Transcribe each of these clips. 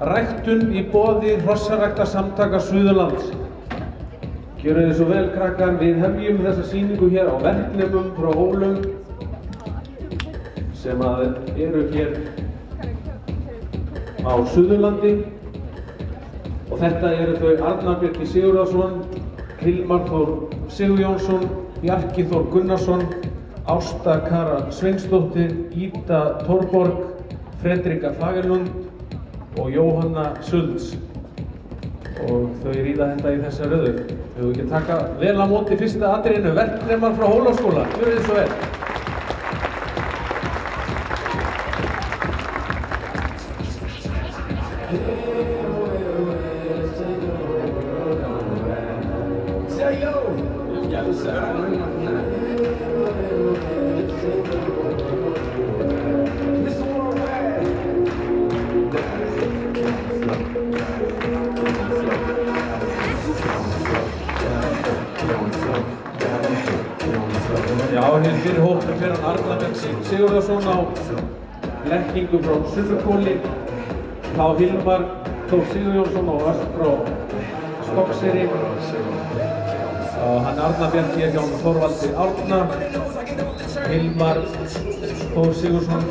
Ræktun í boði Hrossaræktarsamtaka Suðurlands. Gjörið þið svo vel, krakkar, við hefjum þessa sýningu hér á verknemum frá Hólum sem eru hér á Suðurlandi. Og þetta eru þau Arnar Bjarki Sigurðarson, Hilmar Þór Sigurjónsson, Bjarki Þór Gunnarsson, Ásta Kara Sveinsdóttir, Ída Torborg, Fredrika Fagerlund og Jóhanna Sulz. Og þau ríða þetta í þessa röðu. Við höfum ekki taka vel á móti fyrsta atriðinu, verknemar frá Hólaskóla. Gjörið þið svo vel. Já, hér fyrir hópnum fyrir hann Arnar Bjarki Sigurðarson á blekkingu frá Suðurhvoli, þá Hilmar Þór Sigurjónsson á öll frá Stokkseyri. Hann Arnar Bjarki hjá Þorvaldi Árna, Hilmar Þór Sigurjónsson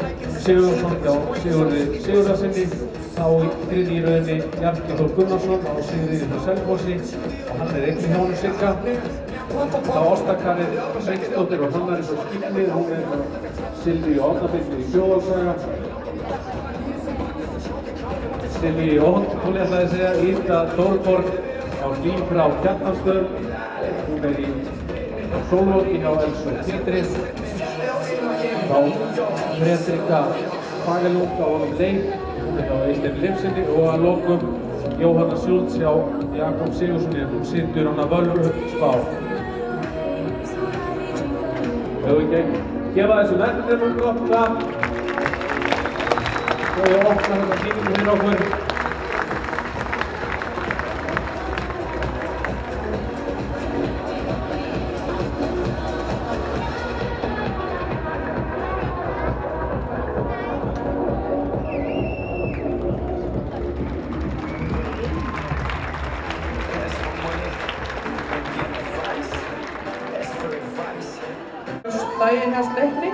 hjá Sigurði Sigurðarsinni, þá í þriðju í rauninni Bjarki Þór Gunnarsson á Sigurði frá Selfossi og hann einnig hjá honum Sigga. Þá Ásta Kara Sveinsdóttir og Hannar í svo skipnið, hún Silvi og Árnabyrnir í Þjóðálsaga. Silvi í Óhóll, ég ætlaði að segja, Ída Torborg á Líf frá Kjartanstöðum, hún í Sólóki hjá Elsu Títri. Þá Fredrika Fagerlund á honum Leif, hún hjá Eysteini Leifsinni og að lokum Jóhanna Sulz hjá Jakob Sigurðssoni, hún situr hann að Völvuspá. Við höfum ekki gefa þessu verkefnum gott klapp. Svo ég opna þetta sýningu fyrir okkur. Daginn hjá Sleipni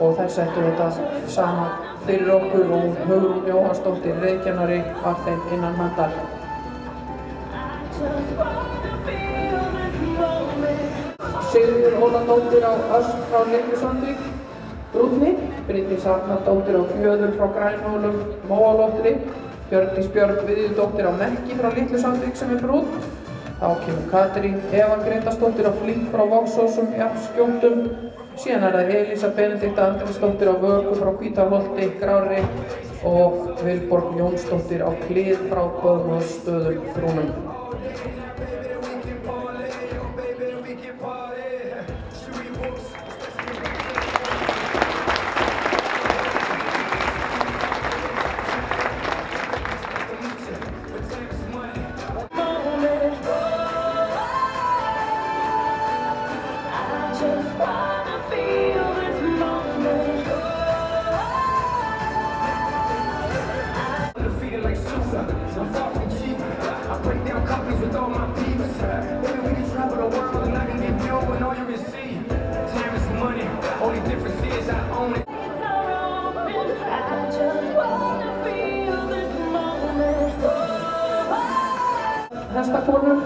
og þær settu þetta saman fyrir okkur og Hugrún Jóhannsdóttir reiðkennari var þeim innan handar. Sigríður Óladóttir á Ösp frá Litlu-Sandvík, Brúnni, Bryndís Arnardóttir á Fjöður frá Grænhólum, Móalóttri, Björndís Björg Viðjudóttir á Mekki frá Litlu-Sandvík sem Brún. Þá kemur Katrín Eva Grétarsdóttir á Flink frá Vogsósum í Skjótum. Síðan það Elísa Benedikta Andrésdóttir á Vöku frá Hvítárholti, Grári og Vilborg Jónsdóttir á Klið frá Böðvarsstöðum, Brúnum. Hestakonur,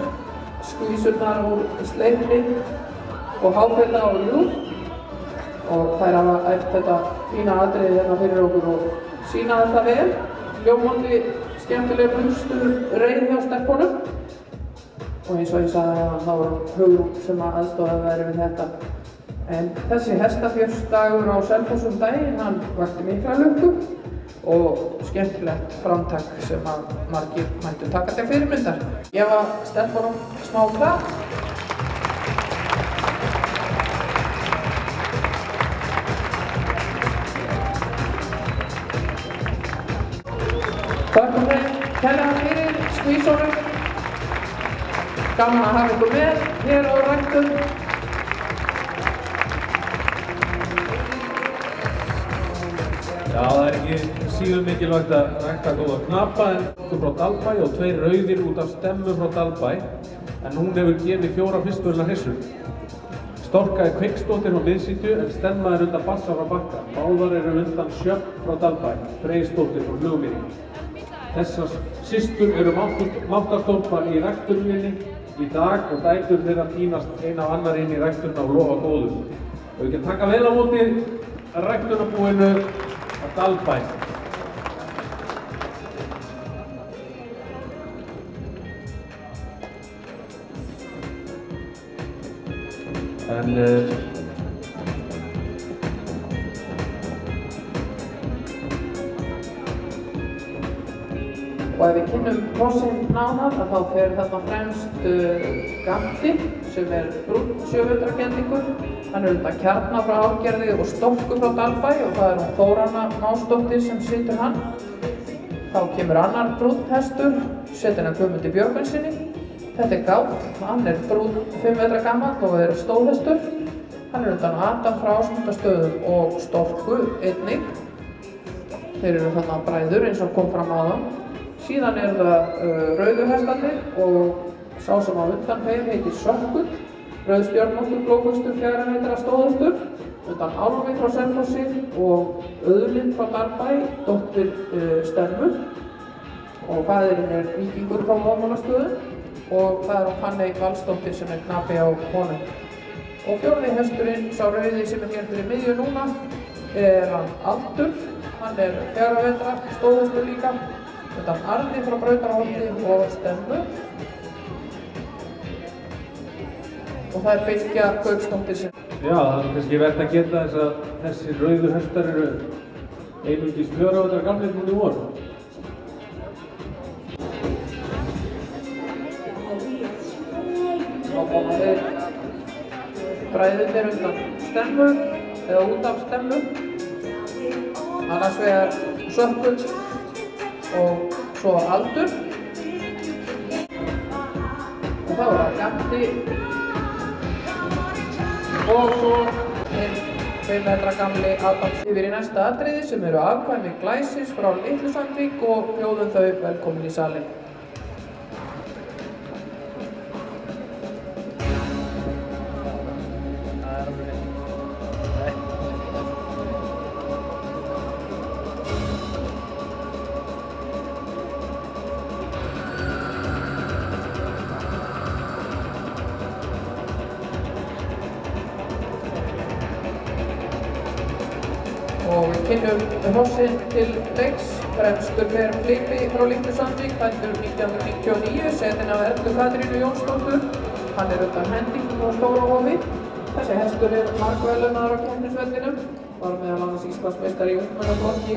skvísurnar úr Sleipni og Háfella og Ljúf og þær hafa æft þetta fína atriði hérna fyrir okkur og sýna þetta vel. Ljómandi skemmtileg munstur reið hjá stelpunum og eins og ég sagði að það var Hugrún sem aðstoðaði þær við þetta. En þessi hestafjörsdagur á Selfossum daginn, hann vakti mikla lukku og skemmtilegt framtak sem að margir mættu taka til fyrirmyndar. Ég var stelpunum smá klapp. Þakka þeim kærlega fyrir skvísunum. Gaman að hafa ykkur með hér á ræktun. Já, það ekki síður mikilvægt að rækta góða knapa en frá Dalbæ og 2 rauðir út af stemmu frá Dalbæ en hún hefur gefið 4 fyrstverðina hryssur. Storka Kveiksdóttir frá miðsítu en Stemma undan Bassa frá Bakka. Báðar undan Sjöfn frá Dalbæ, Freysdóttir frá Flugumýri. Þessar systur eru máttarstólpar í ræktuninni í dag og dætur þeirra tínast ein af annar inn í rækturna og lofa góðu. Og við getum taka vel á móti ræktunarbúinu á Dalbæ. Og ef við kynnum hrossin nánar þá fer þarna fremst Gamli sem brúnn 700 kendingur. Hann undan Kjarna frá Árgerði og Stokku frá Dalbæ og það hún Þóranna Másdóttir sem situr hann. Þá kemur annar brúnn hestur, setur hann Guðmundi Björgvinsinni. Þetta Gáll, hann brúnn 5 vetra gamall og stóðhestur. Hann undan Adam frá Ásmundastöðum og Storku einnig. Þeir eru þarna bræður eins og kom fram áðan. Síðan það rauðu hestarnir og sá sem á undan þeim heitir Sökkull, rauðstjörnóttur blóðföstur 4 metra stóðhestur, undan Álfi frá Selfossi og Auðlind frá Dalbæ, dóttir Stemmu og faðirinn Víkingur frá Móðmálastöðum og það hún Fanney Valsdóttir sem knapi á honum. Og 4. hesturinn, sá rauði sem hér fyrir miðju núna, hann Aldur, hann 4 vetra stóðhestur líka. Undan Arni frá Brautarholti og Stemmu. Og það Bylgja Gauksdóttir sem... Já, það kannski verðt að geta þess að þessi rauðu hestar eru einungis 4 vetra gamlir núna í vor. Þá koma þeir bræðurnir undan Stemmu, eða út af Stemmu. Annars vegar Sökkull og svo Aldur. Og þá það Gamli og svo 5 metra gamli Adams. Yfir í næsta atriði sem eru afkvæmi Glæsis frá Litlu-Sandvík og bjóðum þau velkomin í salinn. Og við kynnum hrossin til leiks. Fremstur fer Flipi frá Litlu-Sandvík, fæddur 1999, setinn af Erlu Katrínu Jónsdóttur. Hann undan hendingum og Stórahofi. Þessi hestur margverðlaunaður á keppnisvellinum, var meðal annars Íslandsmeistari í ungmennaflokki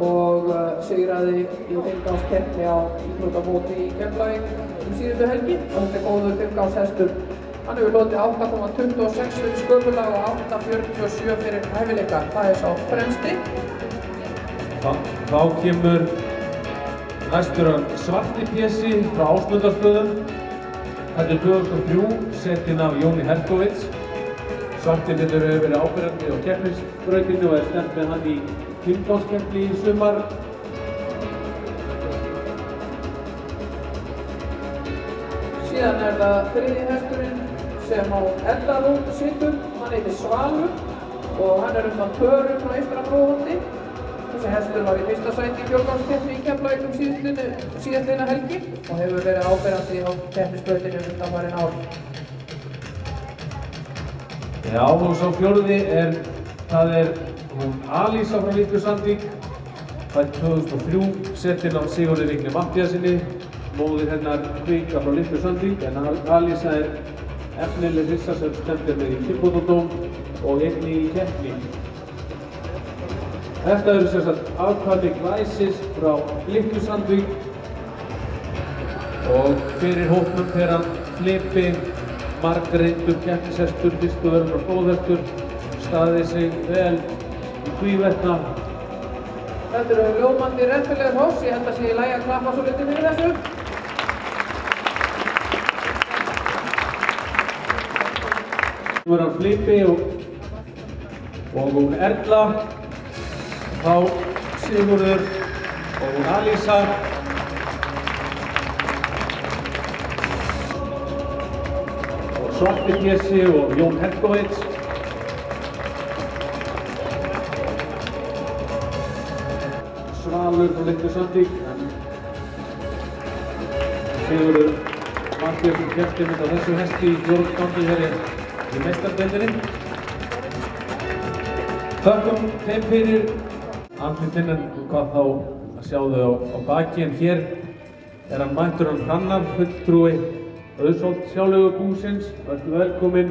og sigraði í 5-gámskeppni á íþróttamóti í Keflavík síðustu helgi. Og þetta góður 5-gámshestur. Hann hefur lotið 8,26 fyrir sköpulag og 8,47 fyrir hæfileika. Það sá fremsti. Þá kemur næstur hann Svarti Pési frá Ásmundarstöðum. Þetta 2003, setinn af Jóni Herkovits. Svarti Pétur hefur verið áberandi á keppnisbrautinu og stefnt með hann í 5-gámskeppni í sumar. Síðan það 3. hesturinn sem á Eldarún situr. Hann heitir Svalur og hann undan Töru frá Eystra-Bróholti. Þessi hestur var í 1. sæti í 4-gámskeppni í Keflavík síðastliðna helgi og hefur verið áberandi á keppnisbrautinu undanfarin ár. Já, og sá 4. það hún Alísa frá Litlu-Sandvík, fædd 2003, setinn af Sigurði Vigni Matthíasinni, móðir hennar Kvika frá Litlu-Sandvík, en Alísa efnileg hrissa sem stendur með í Kippóttadóm og einnig í keppni. Þetta eru sem sagt afkvæmi Glæsis frá Litlu-Sandvík og fyrir hópnum fer hann Flipi, margreyndur keppnishestur, fyrstu verður og stóðhestur, staðið sig vel í hvívetna. Þetta eru ljómandi reffilegur hross, ég held að sé í lagi að klappa svo litið fyrir þessu. Nú hann Flipi og hún Erla. Þá Sigurður og Alísa. Og Svarti Pési og Jón Helgovits. Svalur frá Litlu Sandvík. Sigurður Matthíasson keppti með þessu hesti í fjórðgangi hér í meistardeildinni. Þökkum þeim fyrir andlitinn, en hvað þá að sjá þau á baki, en hér er hann mættur hann Hrannar, fulltrúi Auðsholt sjálflegubúsins. Vertu velkominn.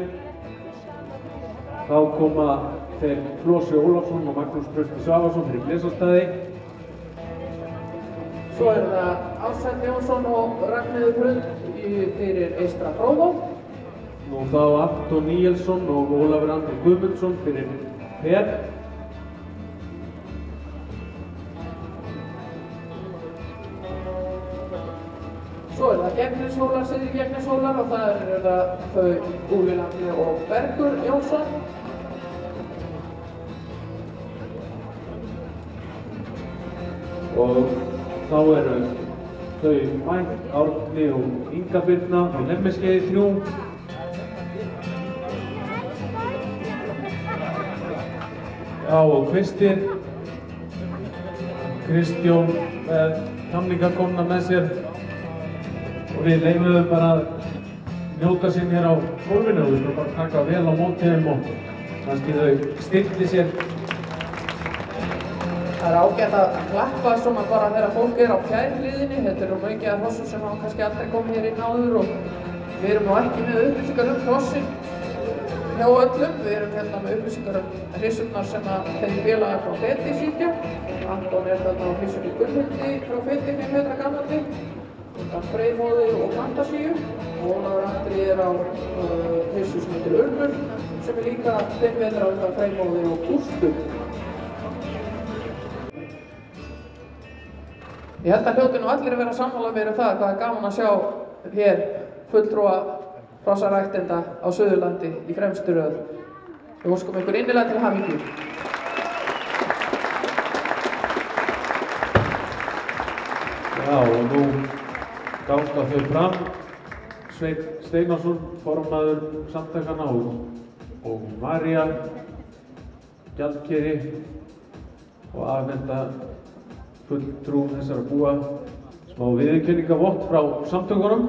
Þá koma þeir Flosi Ólafsson og Magnús Trausti Svavarsson fyrir Blesastæði. Svo er það Ársæll Jónsson og Ragnheiður Hrund fyrir Eystra Fróðó. Nú þá Anton Níelsson og Ólafur Andri Guðmundsson fyrir Per. Svo er það Gegnishólar, Syðri Gegnishólar, og það eru það þau Úlfur Andri og Bergur Jónsson. Og þá eru þau mætt, Árni og Inga Birna á Lemmiskeiði 3. Já, og Kvistir, Kristjón með tamningakonuna með sér. Og við leifum þau bara að njóta sín hér á gólfinu og við skulum bara taka vel á móti þeim og kannski þau stilli sér. Það er ágætt að klappa svona bara þegar fólk er á fjærhliðinni. Þetta eru mikið af hrossum sem hafa kannski aldrei komið hér inn áður og við erum nú ekki með upplýsingar hrossin hjá öllum. Við erum hérna með upplýsingar hryssurnar sem þeir félagar frá Feti sýtja. Anton er þarna á hryssunni Gunnhildi frá Feti 5 metra gammalli. Freymóði og Fantasíu. Og Ólafur Andri er á hryssu sem heitir Urmur, sem er líka 5 metra undan Freymóði og Úrstum. Ég held að hljóti nú allir að vera sammála mér það hvað er gaman að sjá hér fulltrúa hrossaræktenda á Suðurlandi í fremstu röð. Við óskum ykkur innilega til hamingju. Já, og nú ganga þau fram. Sveinn Steinarsson, formaður samtakanna, og María gjaldkeri og afhenda fulltrúum þessara búa smá viðurkenningavott frá samtökunum.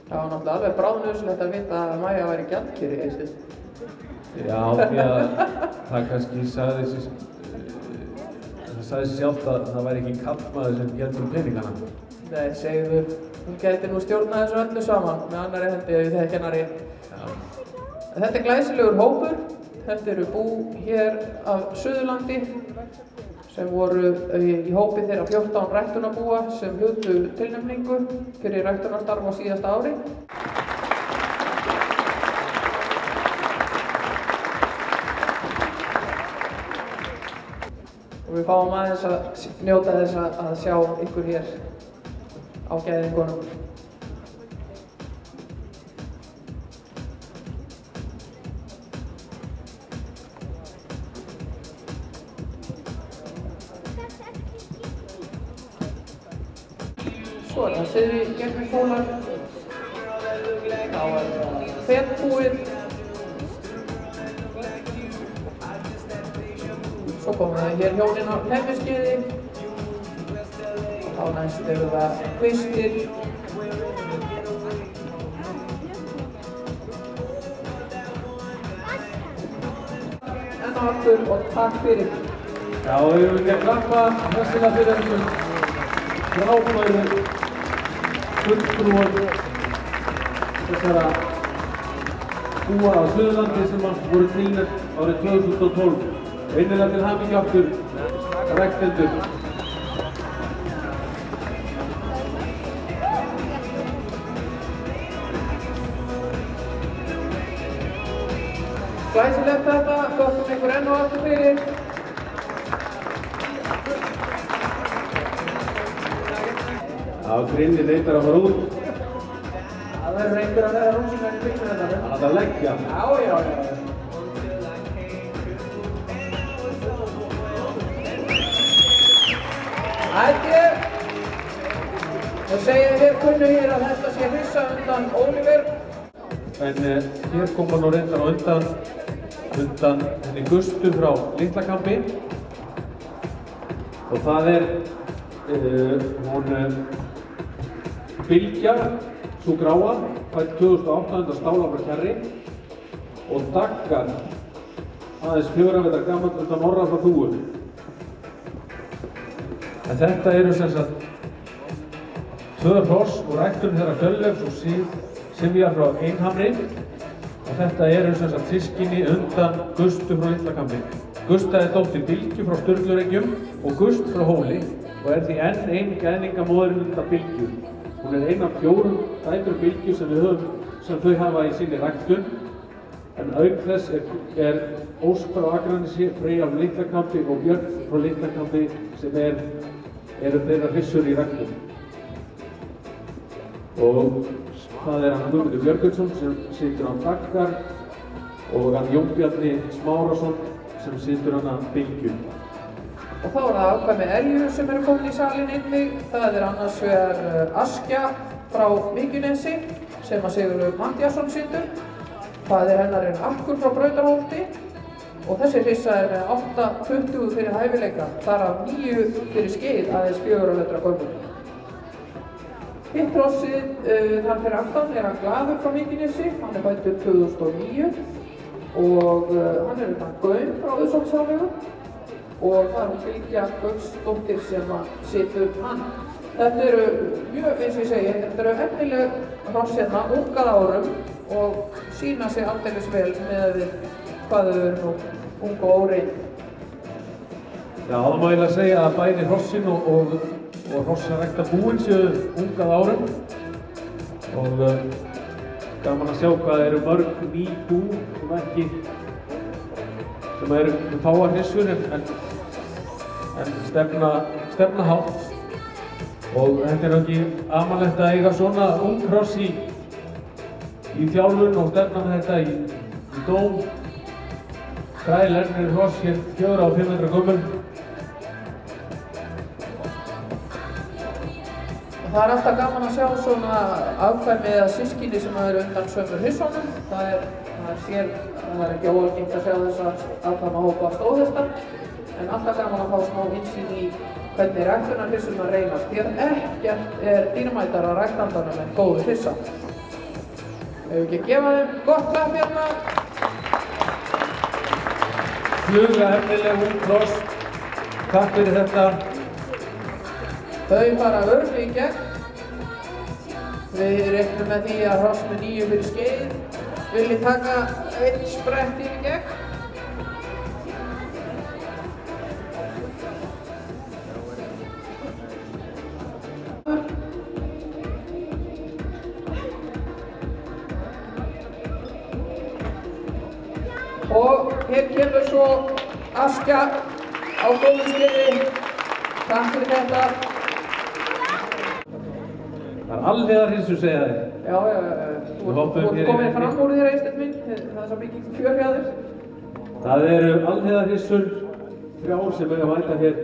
Það var náttúrulega alveg bráðnauðsynlegt að vita að Maja væri gjaldkeri, Eysteinn. Já, því að það kannski sagði sig sjálft að það væri ekki karlmaður sem héldur peningana. Nei, segðu, hún gæti nú stjórnað þessu öllu saman með annarri hendi ef þið kennari. Þetta er glæsilegur hópur. Þetta eru bú hér af Suðurlandi sem voru í hópi þeirra 14 ræktunarbúa sem hlutu tilnefningu fyrir ræktunarstarf á síðasta ári. Og við fáum aðeins að njóta þess að sjá ykkur hér á gæðingunum. Svo er það Syðri Gegnishólar. Þá er það Fetbúið. Svo komum við hér hjónin á Lemmiskeiði. Þá næst eru það Kvistir. Enn og aftur og takk fyrir. Já, við viljum ekki að klappa hressilega fyrir þessum frábæru fulltrúum þessara búa á Suðurlandi sem voru tilnefnd árið 2012. Innilega til hamingju aftur, ræktendur. Glæsilegt þetta, þökkum ykkur enn og aftur fyrir. Já, Grinni neitar að fara út. Það verður einhver að vera rúsingar í byggjum þetta. Hann ætlar að leggja. Já, já, já. Það segja hér kunnu hér að þetta sé hrissa undan Oliver. En hér kom hann nú reyndar á undan henni Gustu frá Litlakambi. Og það hún Bylgja, sú gráa, fædd 2008 undan Stála frá Kjarri. Og Daggar, aðeins 4 vetra gamall undan Orra frá Þúfu. En þetta eru sem sagt 2 hross úr ræktunni þeirra Hjörleifs og Sifjar frá Einhamri. Og þetta eru sem sagt systkini undan Gustu frá Litlakambi. Gusta dóttir Bylgju frá Sturlurengjum og Gust frá Hóli og því enn ein gæðningamóðurinn undan Bylgju. Hún ein af 4 dætur Bylgju sem þau hafa í sinni ræktun. En auk þess Ósk frá Akranesi, Freyja frá Litlakambi og Björn frá Litlakambi sem eru þeirra hrissur í ræktun. Og það hann Guðmundur Björgvinsson sem situr á Daggar og hann Jón Bjarni Smárasson sem situr hann að Bylgju. Og þá það ákvæmi Elju sem komin í salin einnig. Það annars vegar Askja frá Víkinesi sem að Sigurður Matthíasson situr. Faðir hennar Akkur frá Brautarholti og þessi hrissa með 8.20 fyrir hæfileika, þar af 9 fyrir skeið aðeins 4 vetra gömul. Hitt hrossið þar fyrir aftan hann Glaður frá Víkinesi, hann fæddur 2009 og hann utan Gaum frá Auðsólshálegu og það hún Bylgja Gauksdóttir sem situr hann. Þetta eru mjög, eins og ég segi, þetta eru efnileg hross hérna, ungað árum og sína sig aldeilis vel með hvað þau eru nú ung og órein. Já, það má eiginlega segja að bæði hrossin og hrossarækta búin séu ungað árum og gaman að sjá hvað eru mörg ný bú sem eru fáar hrissur en stefna hátt og þetta ekki amalegt að eiga svona ung hross í þjálfun og stefna með þetta í dóm. Þrælernir hross hér 4 og 5 vetra gömul. Það alltaf gaman að sjá svona afkvæmi eða systkini sem eru undan sömu hryssunum. Það er ekki óalgengt að sjá þessa afkvæma hópa stóðhestar en alltaf gaman að fá smá innsýn í hvernig ræktunarhryssurnar reynast. Því að ekkert dýrmætara ræktandanum en góður hryssa. Hefur ekki að gefa þeim gott klapp hérna. Fluga efnileg ung hross. Takk fyrir þetta. Þau fara örfi í gegn. Við reiknum með því að hross með 9 fyrir skeið vilji taka 1 sprett í gegn. Og hér kemur svo Askja á góðum skeiði. Takk fyrir þetta. Það alveg hrissur segja þér. Já. Þú ert komin fram úr þér Eysteinn minn. Það svo mikið fjörhjáður. Það eru alveg hrissur 3 sem að mæta hér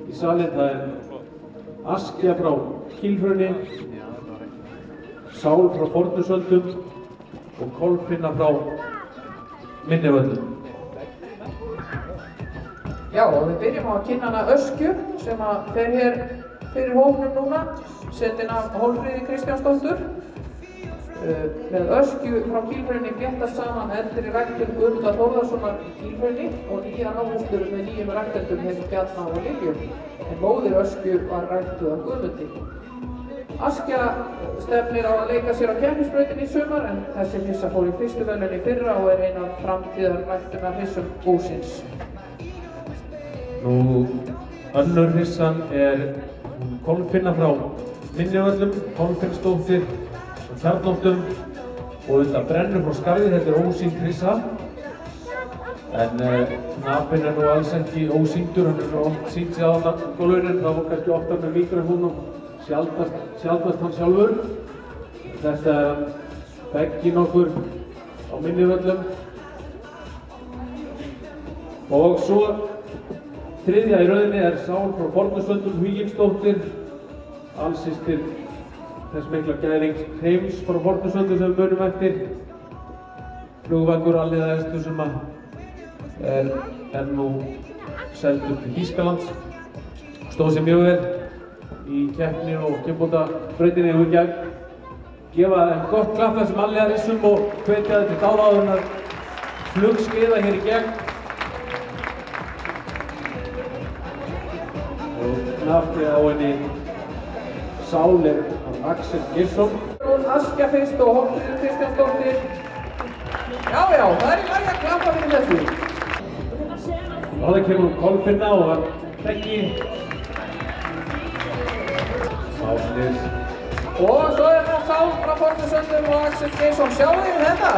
í salinn. Það Askja frá Kílhrauni, Sál frá Fornusöldum og Kolfinna frá Minnivöllum. Já, og við byrjum á að kynna hana Öskju sem fer hér fyrir hópnum núna, setin af Hólmfríði Kristjánsdóttur. Með Öskju frá Kílhrauni fléttast saman eldri ræktun Guðmundar Þórðarssonar í Kílhrauni og nýjar áherslur með nýjum ræktendum hefur Bjarna og Liljum, en móðir Öskju var ræktuð af Guðmundi. Askja stefnir á að leika sér á keppnisbrautinni í sumar en þessi hrissa fór í fyrstu verðlaun í fyrra og ein af framtíðar ræktunarhrissum búsins. Nú, önnur hrissan Kolfinna frá Minnivöllum, Kolfinnsdóttir frá Kjarnóttum og undan Brennu frá Skarði. Þetta ósýnd hrissa. En knapinn nú alls ekki ósýndur, hann nú oft sýnt sig á gólfinu, þá kannski oftar með mikrofón og sjaldnast hann sjálfur. Þetta begginn okkur á Minnivöllum. Og svo Þriðja í rauninni Sál frá Fornusvöndum, Huginsdóttir, alsystir þess mikla gæðings Heims frá Fornusvöndum sem við munum eftir. Flugvaggur alliðahestur sem nú seldur til Þýskalands. Stóð sér mjög vel í keppni og kynbótabrautinni og ekki að gefa þeim gott klapp þessum alliðahessum og hvetja þetta til dáðaðurnar flugskeiða hér í gegn. Og nafnið á henni Sál Axel Geirsson. Askja fyrst og Hólmfríður Kristjánsdóttir. Já, það í lagi að klappa fyrir þessu. Og það kemur Kolfinna og Beggi. Sálslis. Og svo það Sál frá Fornusvöndum og Axel Geirsson. Sjáu þið þetta?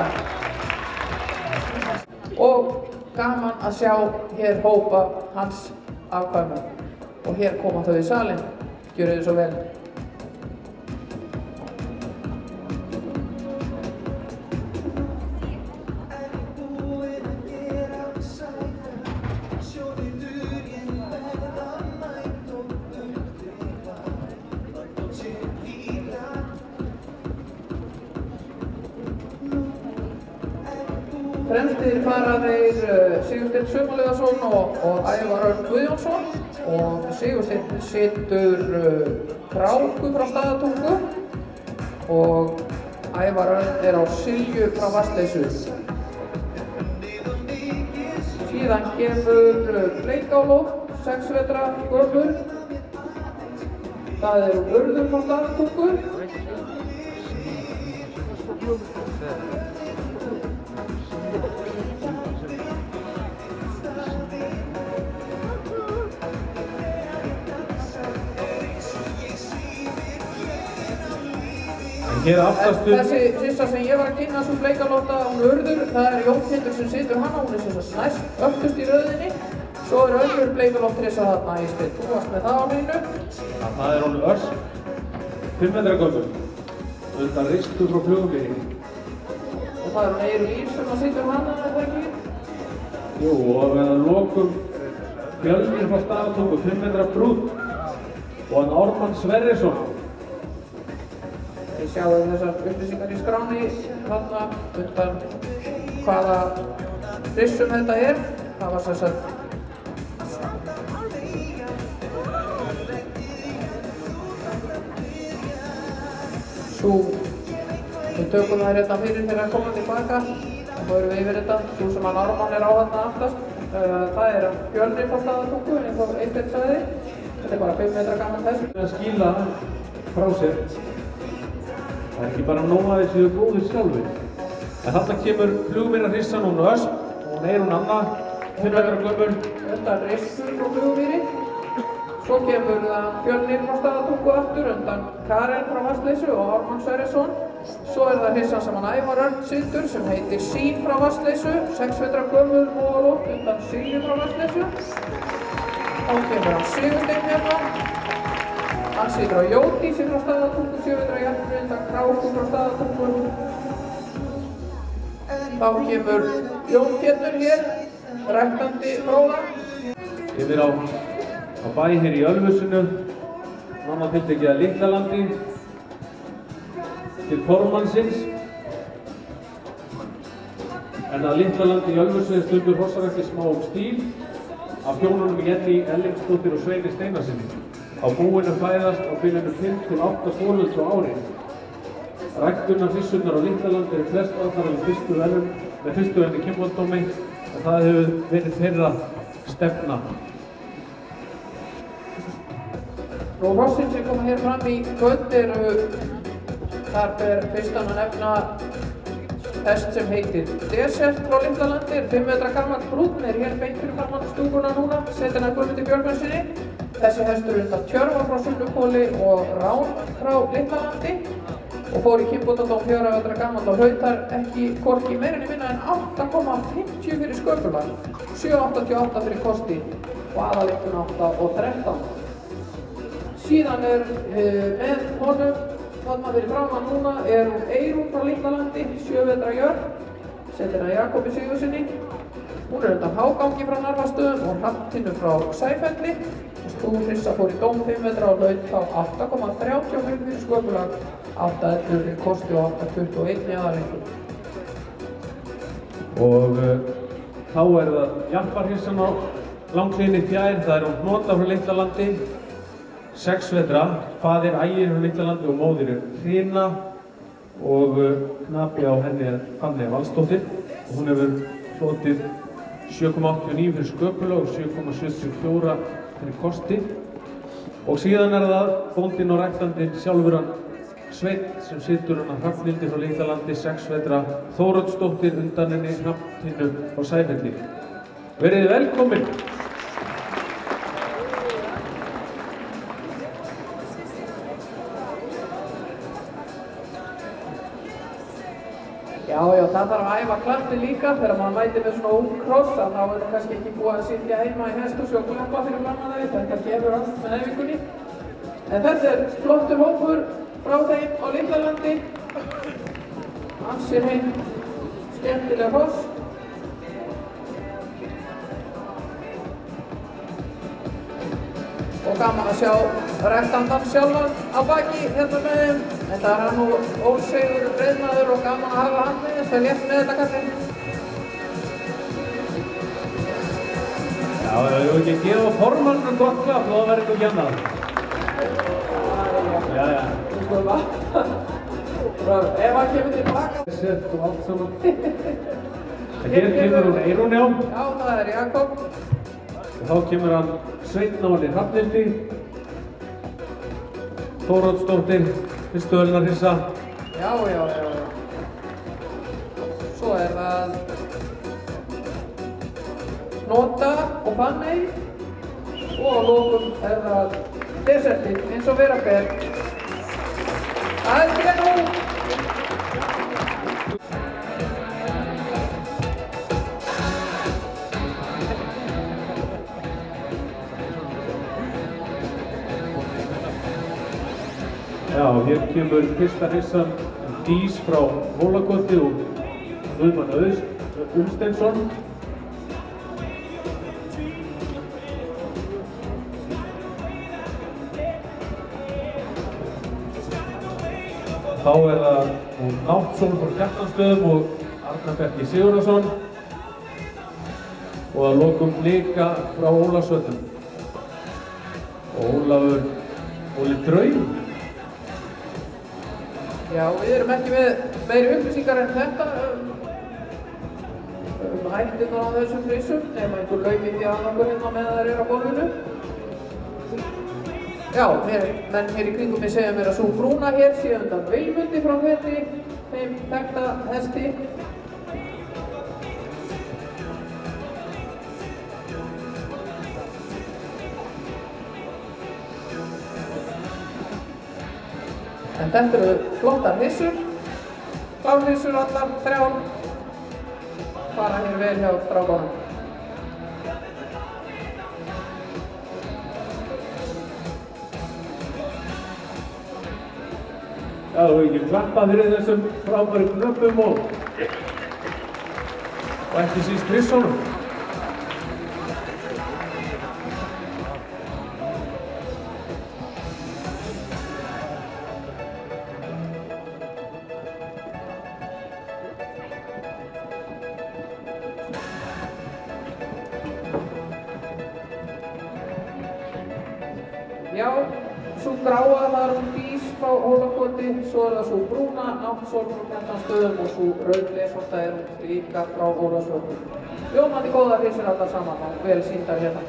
Og gaman að sjá hér hópa hans afkvæmum. Og hér koma þau í salinn. Gjörið þið svo vel. Fremstir fara þeir Sigursteinn Sumarliðason og Ævar Örn Guðjónsson og Sigursteinn situr Kráku frá Staðatungu og Ævar Örn á Silju frá Vatnsleysu. Síðan kemur Bleikálóf, 6 vetra gömul. Það Urður frá Staðatungu. Þessi hrissa sem ég var að kynna sem Bleikalóta, hún Urður, það Jón Tindur sem situr hana, hún sem sagt næst öftust í röðinni. Svo önnur Bleikalótt hrissa þarna í spil. Þú varst með það á hreinu. Það hún Örs, 5 metra gömul, undan ristu frá flugumlíðinni. Og það hún Eyrún Ýr sem situr hana, er það ekki? Jú, og að lokum Fjölnir frá Staðatungu, 5 metra brúnn, og hann Ármann Sverrisson. Þið sjáum þessar upplýsingar í skráni þarna undan hvaða hrissum þetta er. Það var sem sagt við tökum það hérna fyrir þegar að koma tilbaka og þá erum við yfir þetta. Sú sem hann Ármann á þarna aftast, það Fjölnir frá Staðatungu eins og Eysteinn sagði. Þetta bara 5 metra gaman þess. Að skýla frá sér. Það ekki bara nóg að þessu góðir sjálfur. En þarna kemur flugumýra hrissan hún Ösp og hún Eyrún Anna, 5 metra gömul. Undan Ristur frá flugumýri. Svo kemur það Fjölnir frá Staðatungu aftur, undan Karen frá Vatnsleysu og Ármann Sverrisson. Svo það hrissan sem hann Ævar Örn situr sem heitir Sín frá Vatnsleysu, 6 vetra gömul móðalótt undan Silju frá Vatnsleysu. Þá kemur hann Sigursteinn hérna. Hann situr á Jódísi frá Staðatungu, 7 vetra jafnri undan Kráku frá Staðatungu. Þá kemur Jón Tindur hér, ræktandi fróða. Yfir á bæ hér í Ölfusinu, nánar tiltekið að Litlalandi, til formannsins. En að Litlalandi í Ölfusinu stundur hrossarækti smá stíl af hjónunum Jenny Ellingsdóttir og Sveini Steinarsinni. Á búinu fæðast á bilinu 5 til 8 fólölds á ári. Ræktunar hrissurnar á Litlalandi eru flest allar með fyrstu verðum í kynbótadómi en það hefur verið þeirra stefna. Og hrossin sem koma hér fram í kvöld þar ber fyrstan að nefna hest sem heitir Desert frá Litlalandi, 5 metra gamall brúnn, hér beint fyrir framan stúkuna núna, setin að Guðmundi Björgvinsinni. Þessi hestur undan Tjörva frá Sunnupóli og Rán frá Litlalandi og fór í kynbótadóm 4 vetra gamall og hlautar ekki hvorki meirinni minna en 8,50 fyrir sköpulag, 7,88 fyrir kosti og aðaliktun 8 og 13. Síðan með honum, þarna fyrir framan núna, hún Eyrún frá Litlalandi, 7 vetra jörn, setin að Jakobi Sigurðssyni. Hún undan Hágangi frá Narfastöðum og Hrafntinnu frá Sæfelli. Þú Hrissa fór í dóm 5 metra og hlaut þá 8,35 fyrir sköpulag, 8,11 fyrir kosti og 8,21 í aðaleinkunum. Og þá það Jarparhissan á langhlíðinni fjær, það hún Hnota frá Litlalandi, 6 vetra, faðir Ægir frá Litlalandi og móðir Hrina og knapi á henni Fanney Valsdóttir og hún hefur hlotið 7,89 fyrir sköpulag og 7,74 fyrir kosti. Og síðan það bóndinn og ræktandinn sjálfur hann Sveinn sem situr hann að Hrafnhildi frá Litlalandi, 6 vetra, Þóroddsdóttir undan henni Hrafntinnu frá Sæfelli. Verið velkomin! Já, það þarf að æfa klappi líka þegar maður mætir með svona ungkross, þá það kannski ekki búið að sitja heima í hesthúsi og klappa fyrir framan þeim, þetta gefur allt með æfingunni. En þetta flottur hópur frá þeim á Litlalandi, ansi hrein skemmtileg hross. Og gaman að sjá ræktandann sjálfan á baki hérna með þeim. Þetta hann og Ólsegur reiðmaður og gaman að hafa hann með þess að létt með þetta kallinn. Já, ég vil ekki gefa formannum gott klapp, þá verður ekki annað. Já. Þú skoðum að. Ef hann kemur tilbaka. Sett og allt saman. Hér kemur hún Eyrún, já. Já, það Jakob. Og þá kemur hann Sveinn á henni Hrafnhildi, Þóroddsdóttir, fyrstu Hrissa. Já. Svo það Hnota og Fanney og á lokum það Desertinn eins og vera ber. Það hér nú! Já, hér kemur fyrsta hrissan Dís frá Hólakoti og Guðmann Unnsteinsson. Þá það Náttsson frá Kjartanstöðum og Arnar Bjarki Sigurðarson. Og að lokum Blika frá Ólafsvöllum. Og Ólafur Óli Draum. Já, við erum ekki með meiri upplýsingar en þetta hættirnar á þessum hrissum nema einhver laumindi annarkur hérna með þær á gólfinu. Já, menn hér í kringum mig segja mér að sú brúna hér sé undan Vilmundi frá Fetri, þeim þekkta hesti. En þetta eru flottar hrissur, klárhrissur allar, 3, fara hér vel hjá strákunum. Já, þú hefur ekki klappað fyrir þessum frábæru knöppum og ekki síst hrissunum. Já, svo gráa það hún Dís frá Hólakoti, svo það svo brúna Náttsson frá Kjartanstöðum og svo rauðleysvarta hún Blika frá Ólafsvöllum. Ljómandi góðar hrissur allar saman og vel sýndar hérna.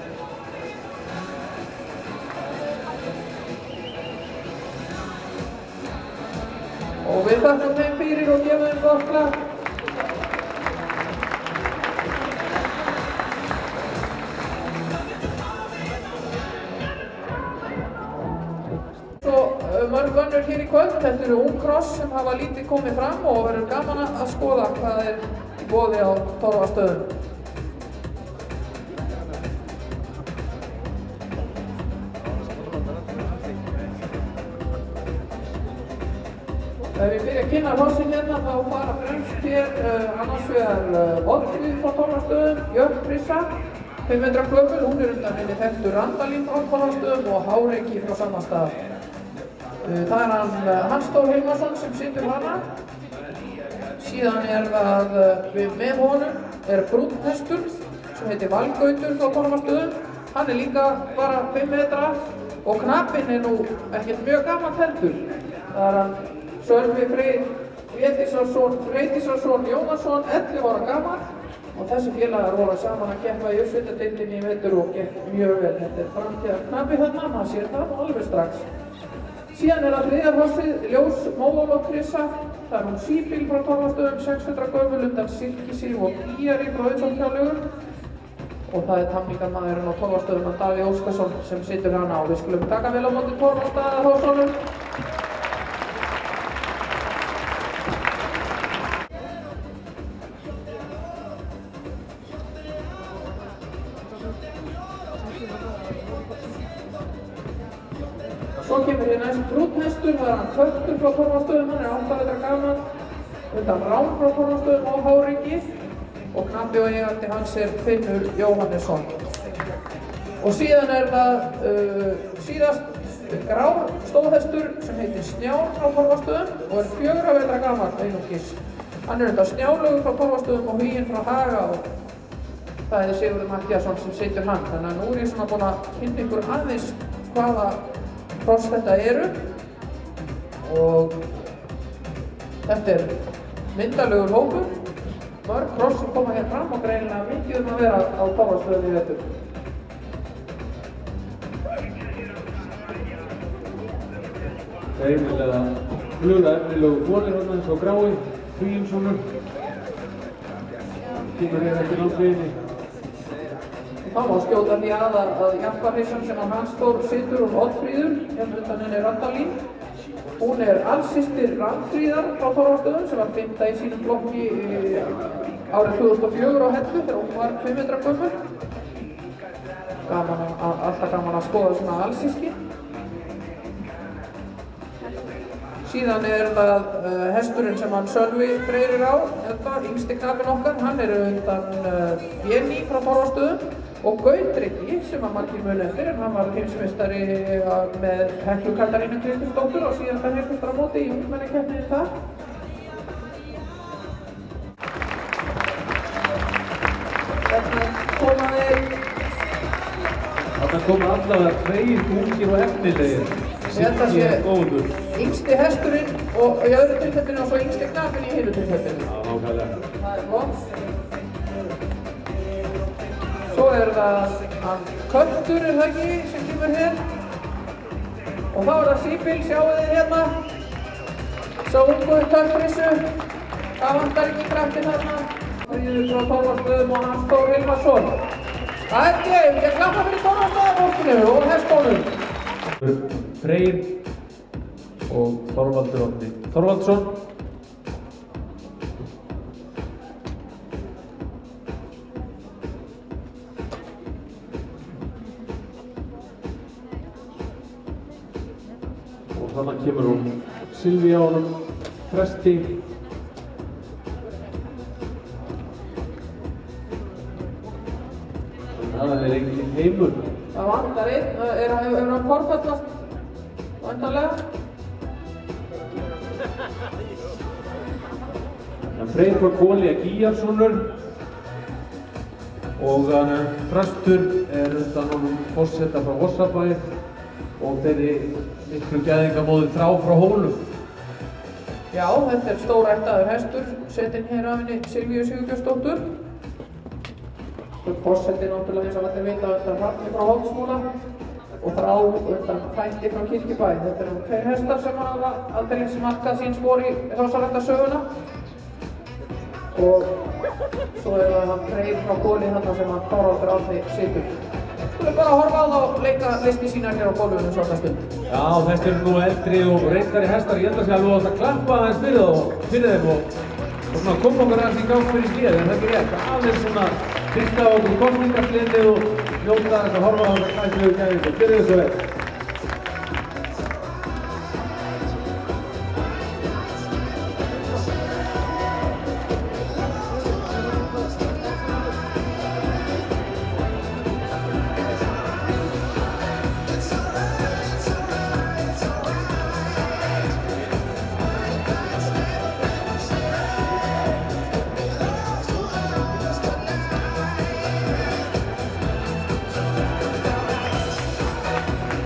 Og við þakkum þeim fyrir og gefum þeim gott klapp. Mörg önnur hér í kvöld, þetta eru ungkross sem hafa lítið komið fram og verður gaman að skoða hvað í boði á Torfastöðum. Ef við byrja að kynna hrossin hérna þá fara fremst hér annars vegar Oddfríður frá Torfastöðum, Björk Krissa, 5 metra gömul, hún undan henni þekktu Randalín frá Torfastöðum og Háreiki frá sama stað. Það hann Hans Þór Hilmarsson sem situr hana. Síðan það með honum brúnn hestur sem heitir Valgautur frá Torfastöðum. Hann líka bara 5 metra og knappinn nú ekkert mjög gamall heldur. Það hann Sölvi Freyr Freydísarsson Jónasson, 11 ára gamall og þessi félagar voru saman að keppa í uppsveitadeildinni í vetur og gekk mjög vel. Þetta framtíðar knappi þarna, maður sér það alveg strax. Síðan það þriðja hrossið, Ljós Móólok Krissa. Það hún Síbíl frá Torfastöðum, 600 gömul undan Silkisíf og Píari frá Auðsóknarlögum. Og það tamningarmaðurinn á Torfastöðum að Davíð Óskarsson sem situr hana og við skulum taka vel á móti Torfastaðarhrósunum. Svo kemur hér næst brúnn hestur, það hann Köttur frá Torfastöðum, hann 8 metra gamall, undan Rán frá Torfastöðum og Háreiki og knappi og eigandi hans Finnur Jóhannesson. Og síðan það síðast grá stóðhestur sem heitir Snjár frá Torfastöðum og 4 metra gamall einungis. Hann undan Snjálaugur frá Torfastöðum og Huginn frá Haga og það Sigurður Matthíasson sem situr hann. Þannig að nú ég svona búinn að kynna ykkur aðeins hvaða hross þetta og þetta myndalegur hópur, mörg hross sem koma hér fram og greinilega mikið að vera á Torfastöðum í vetur. Greinilega fluga efnilegu fólir hérna eins og Grái, Hugínssonur. Kemur hér eftir landsveginni. Það má skjóta því að jafnvarhissan sem Hans Þór situr Oddfríður, hérna undan henni Randalín. Hún alsystir Randfríðar frá Torfastöðum sem var 5. í sínum flokki árið 2004 á Hellu þegar hún var 5 metra gömul. Alltaf gaman að skoða svona alsíski. Síðan það hesturinn sem hann Sölvi Freyrir á, yngsti knappinn okkar, hann undan Jenny frá Torfastöðum og Gautriki sem margir muni eftir en hann var heimsmeistari með Heklu Katarínu Kristinsdóttur og síðan það heimsmeistaramóti í ungmennakeppninni þar. Þarna koma allavega 2 ungir og efnilegir. Þetta góður. Yngsti hesturinn og í öðru tilfellinu og svo yngsti knappinn í hinu tilfellinu. Já, nákvæmlega. Það gott. Svo það hann Köttur, það ekki, sem kemur hér. Og þá það Síbíl, sjáu þið hérna. Sá ungu Köttrissu. Það vantar ekki kraftinn þarna. Fríður frá Torfastöðum og Hans Þór Hilmarsson. Það við ekki klappa fyrir Torfastaðarfólkinu og hestónum. Freyr og Þorvaldur Árni Þorvaldsson. Og þannig kemur hún Silvíu á honum Þresti. Það enginn heimur. Það vantar einn, hefur hann forfallast vantarlega. Freyr frá Kóli Gíjarssonur og Þröstur undan honum forseta frá Vorsabæ og þeirri miklu gæðingamóði Þrá frá Hólum. Já, þetta stórættaður hestur, setinn hér af henni Silvíu Sigurbjörnsdóttur. Forsetinn náttúrulega eins og allir vita undan Hrafni frá Holtsmúla og Þrá undan Þætti frá Kirkjubæ. Þetta nú 2 hestar sem hafa aldeilis markað sín spor í hrossarræktarsöguna. Og svo það hann Freyr frá Kóli þarna sem hann Þorvaldur Árni situr. Skulum bara horfa á þá leika listi sínar hér á gólfinu svona stund. Já, þetta nú eldri og reyndari hestar. Ég held að sé alveg að klappa aðeins fyrir þeim og svona koma okkur aðeins í gang fyrir slíðið, en þetta rétt. Aðeins svona fyrsta á okkur kostningarsliðið og njóta þess að horfa á þessa glæsilegu gæðingu. Gjörðu þessu vel.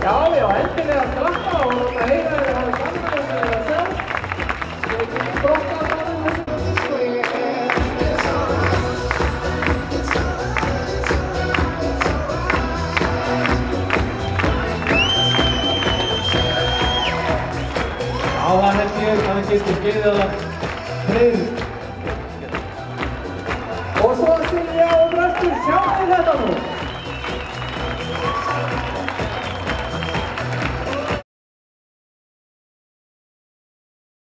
Já, endilega að klappa og láta heyra að þið hafa gaman að þið að sjá. Við getum brokkað saman þessu. Já, það held ég að það getur skeiðið að Freyr